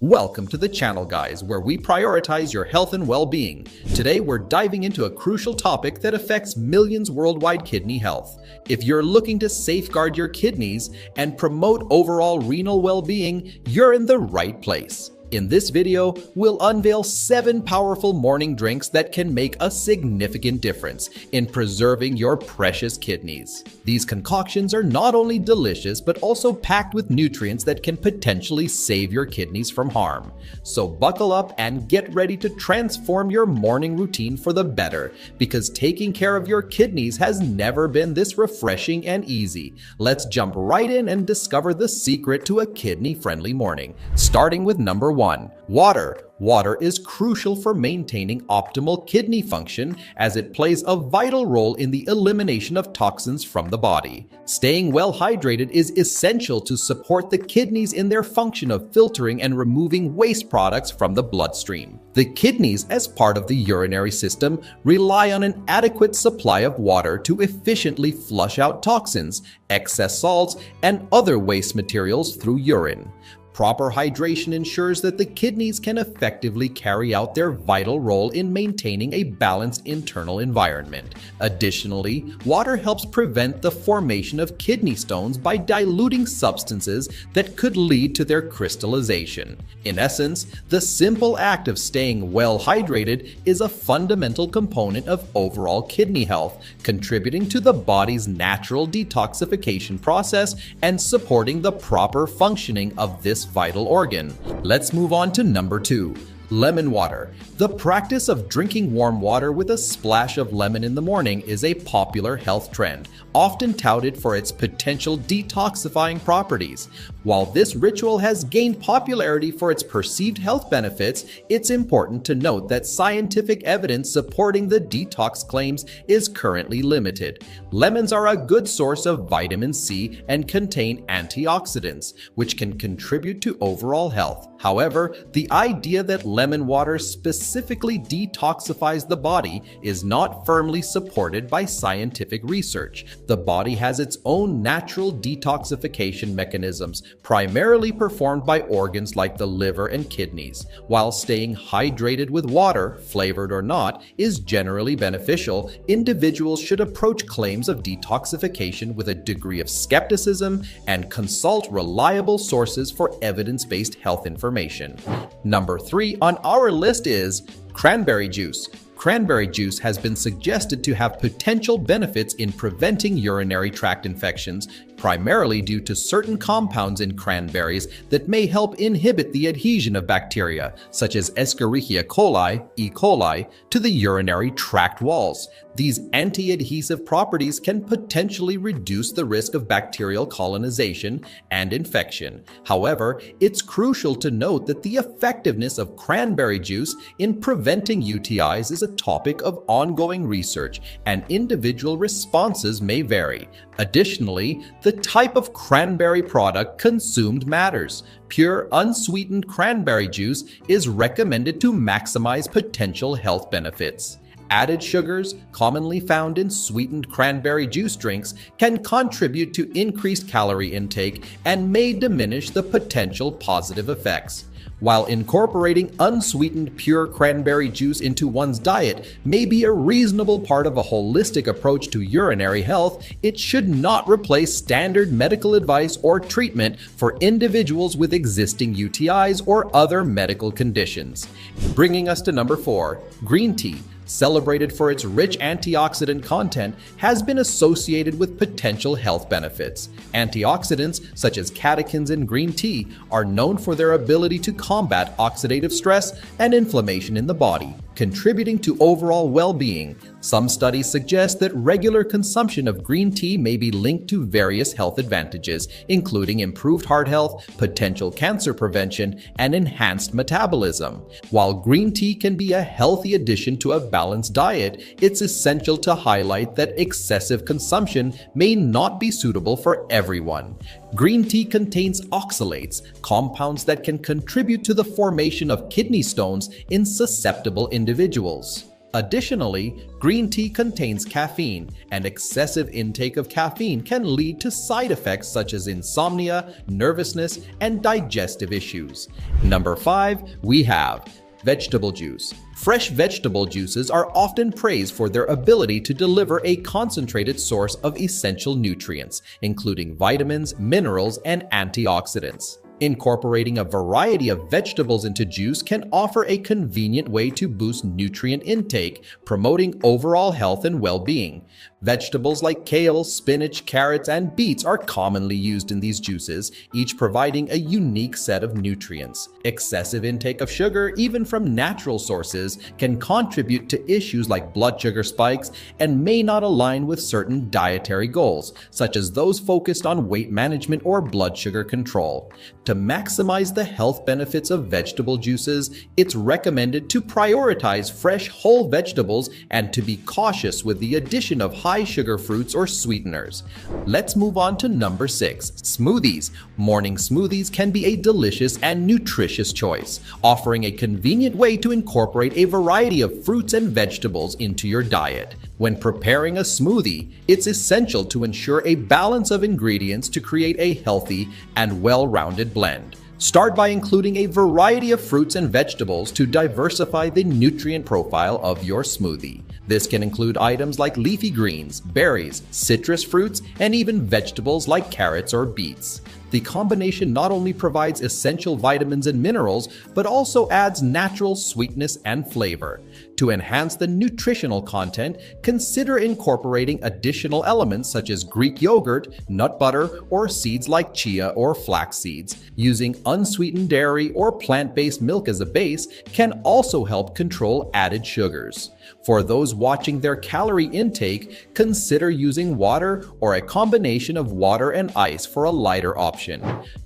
Welcome to the channel, guys, where we prioritize your health and well-being. Today, we're diving into a crucial topic that affects millions worldwide: kidney health. If you're looking to safeguard your kidneys and promote overall renal well-being, you're in the right place. In this video, we'll unveil 7 powerful morning drinks that can make a significant difference in preserving your precious kidneys. These concoctions are not only delicious, but also packed with nutrients that can potentially save your kidneys from harm. So buckle up and get ready to transform your morning routine for the better, because taking care of your kidneys has never been this refreshing and easy. Let's jump right in and discover the secret to a kidney-friendly morning. Starting with number 1. Water. Water is crucial for maintaining optimal kidney function, as it plays a vital role in the elimination of toxins from the body. Staying well hydrated is essential to support the kidneys in their function of filtering and removing waste products from the bloodstream. The kidneys, as part of the urinary system, rely on an adequate supply of water to efficiently flush out toxins, excess salts, and other waste materials through urine. Proper hydration ensures that the kidneys can effectively carry out their vital role in maintaining a balanced internal environment. Additionally, water helps prevent the formation of kidney stones by diluting substances that could lead to their crystallization. In essence, the simple act of staying well hydrated is a fundamental component of overall kidney health, contributing to the body's natural detoxification process and supporting the proper functioning of this vital organ. Let's move on to number 2. Lemon water. The practice of drinking warm water with a splash of lemon in the morning is a popular health trend, often touted for its potential detoxifying properties. While this ritual has gained popularity for its perceived health benefits, it's important to note that scientific evidence supporting the detox claims is currently limited. Lemons are a good source of vitamin C and contain antioxidants, which can contribute to overall health. However, the idea that lemon water specifically detoxifies the body is not firmly supported by scientific research. The body has its own natural detoxification mechanisms, primarily performed by organs like the liver and kidneys. While staying hydrated with water, flavored or not, is generally beneficial, individuals should approach claims of detoxification with a degree of skepticism and consult reliable sources for evidence-based health information. Number 3 on our list is cranberry juice. Cranberry juice has been suggested to have potential benefits in preventing urinary tract infections, primarily due to certain compounds in cranberries that may help inhibit the adhesion of bacteria, such as Escherichia coli, E. coli, to the urinary tract walls. These anti-adhesive properties can potentially reduce the risk of bacterial colonization and infection. However, it's crucial to note that the effectiveness of cranberry juice in preventing UTIs is a topic of ongoing research, and individual responses may vary. Additionally, the type of cranberry product consumed matters. Pure, unsweetened cranberry juice is recommended to maximize potential health benefits. Added sugars, commonly found in sweetened cranberry juice drinks, can contribute to increased calorie intake and may diminish the potential positive effects. While incorporating unsweetened pure cranberry juice into one's diet may be a reasonable part of a holistic approach to urinary health, it should not replace standard medical advice or treatment for individuals with existing UTIs or other medical conditions. Bringing us to number 4, green tea. Celebrated for its rich antioxidant content, has been associated with potential health benefits. Antioxidants, such as catechins in green tea, are known for their ability to combat oxidative stress and inflammation in the body, contributing to overall well-being. Some studies suggest that regular consumption of green tea may be linked to various health advantages, including improved heart health, potential cancer prevention, and enhanced metabolism. While green tea can be a healthy addition to a balanced diet, it's essential to highlight that excessive consumption may not be suitable for everyone. Green tea contains oxalates, compounds that can contribute to the formation of kidney stones in susceptible individuals. Additionally, green tea contains caffeine, and excessive intake of caffeine can lead to side effects such as insomnia, nervousness, and digestive issues. Number 5, we have vegetable juice. Fresh vegetable juices are often praised for their ability to deliver a concentrated source of essential nutrients, including vitamins, minerals, and antioxidants. Incorporating a variety of vegetables into juice can offer a convenient way to boost nutrient intake, promoting overall health and well-being. Vegetables like kale, spinach, carrots, and beets are commonly used in these juices, each providing a unique set of nutrients. Excessive intake of sugar, even from natural sources, can contribute to issues like blood sugar spikes and may not align with certain dietary goals, such as those focused on weight management or blood sugar control. To maximize the health benefits of vegetable juices, it's recommended to prioritize fresh whole vegetables and to be cautious with the addition of high-sugar fruits or sweeteners. Let's move on to number 6, smoothies. Morning smoothies can be a delicious and nutritious choice, offering a convenient way to incorporate a variety of fruits and vegetables into your diet. When preparing a smoothie, it's essential to ensure a balance of ingredients to create a healthy and well-rounded blend. Start by including a variety of fruits and vegetables to diversify the nutrient profile of your smoothie. This can include items like leafy greens, berries, citrus fruits, and even vegetables like carrots or beets. The combination not only provides essential vitamins and minerals, but also adds natural sweetness and flavor. To enhance the nutritional content, consider incorporating additional elements such as Greek yogurt, nut butter, or seeds like chia or flax seeds. Using unsweetened dairy or plant-based milk as a base can also help control added sugars. For those watching their calorie intake, consider using water or a combination of water and ice for a lighter option.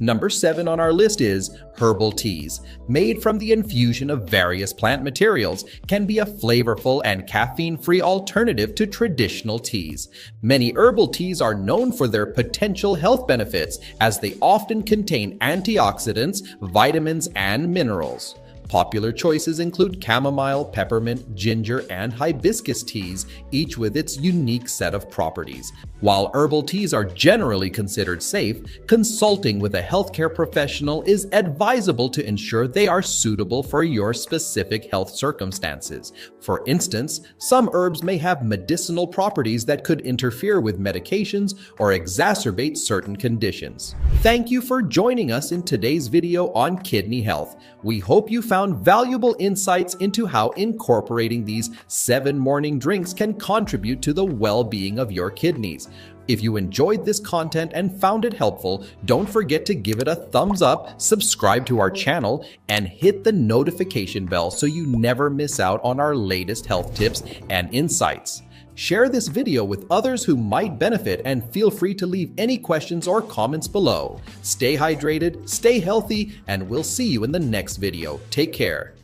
Number 7 on our list is herbal teas. Made from the infusion of various plant materials, can be a flavorful and caffeine-free alternative to traditional teas. Many herbal teas are known for their potential health benefits, as they often contain antioxidants, vitamins, and minerals. Popular choices include chamomile, peppermint, ginger, and hibiscus teas, each with its unique set of properties. While herbal teas are generally considered safe, consulting with a healthcare professional is advisable to ensure they are suitable for your specific health circumstances. For instance, some herbs may have medicinal properties that could interfere with medications or exacerbate certain conditions. Thank you for joining us in today's video on kidney health. We hope you found valuable insights into how incorporating these 7 morning drinks can contribute to the well-being of your kidneys. If you enjoyed this content and found it helpful, don't forget to give it a thumbs up, subscribe to our channel, and hit the notification bell so you never miss out on our latest health tips and insights. Share this video with others who might benefit, and feel free to leave any questions or comments below. Stay hydrated, stay healthy, and we'll see you in the next video. Take care.